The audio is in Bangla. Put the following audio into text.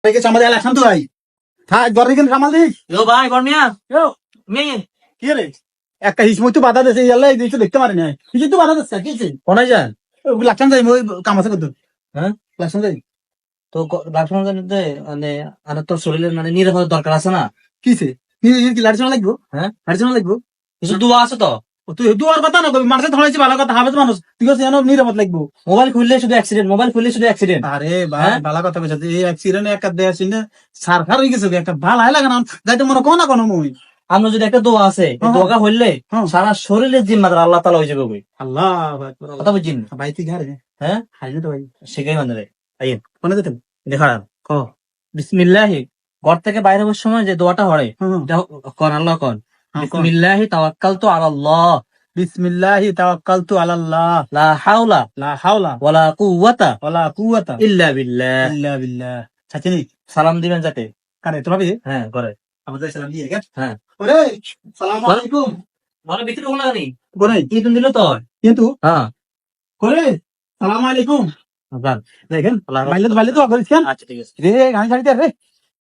আমাদের ইলেকশন তো ভাই থাক ঘরে কিন্তু সামাল দিস ও ভাই বর্মিয়া ও মেয়ে কি রে একটা হিসময় তো বাধা দিয়েছে ইয়াল্লা এই তো দেখতে পারি না কিছু তো বাধা দিচ্ছে কিছু কোনায় যান ইলেকশন যাই মই কাম আছে কত হ্যাঁ ইলেকশন যাই তো ডাক্তার মানে আর তোর শরীরের মানে নিরাপদ দরকার আছে না কিছে কি লাড়ি চলা লাগবো হ্যাঁ লাড়ি চলা লাগবো কিছু দোয়া আছে তো তুই দুয়ার কথা না কবি মানুষের ধরেছি ভালো কথা হবে তো মানুষ ঠিক আছে জানো নিরাপদ লাগবো মোবাইল খুললে শুধু অ্যাক্সিডেন্ট মোবাইল খুললে শুধু অ্যাক্সিডেন্ট আরে ভাই হ্যাঁ? ভালো কথা কইছ এই অ্যাক্সিডেন্ট একটা দেয়া ছিল সারখার হয়ে গেছে একটা ভালো লাগে না যাইতে মনে কোন না কোন মই আমরা যদি একটা দোয়া আছে এই হ্যাঁ। দোয়া হইলে হ্যাঁ। সারা শরীরের জিম্মাদার আল্লাহ তাআলা হয়ে যাবে বই আল্লাহ কথা বুঝছেন ভাই তুই ঘরে হ্যাঁ হারিয়ে তো ভাই শিখাই মানে রে আইন কোনে যেতেন দেখা ক বিসমিল্লাহি ঘর থেকে বাইরে হওয়ার সময় যে দোয়াটা হয় হ্যাঁ এটা কন আল্লাহ কন হ্যাঁ, কন। বিসমিল্লাহি তাওয়াক্কালতু আলাল্লাহ বিসমিল্লাহি তাওয়াক্কালতু আলাল্লাহ লা হাওলা লা হাওলা ওয়ালা কুওয়াতা ওয়ালা কুওয়াতা ইল্লা বিল্লাহ ইল্লা বিল্লাহ চাচিনি সালাম দিবেন যাতে কারে তো ভাবি হ্যাঁ করে আমাদের সালাম দিয়ে গেল হ্যাঁ ওরে সালামু আলাইকুম মানে ভিতরে কোন জানি কোনে কি তুমি দিল তো কিন্তু হ্যাঁ করে সালামু আলাইকুম যান দেখেন আল্লাহ বাইলে তো করিস কেন আচ্ছা ঠিক আছে রে গান ছাড়িতে রে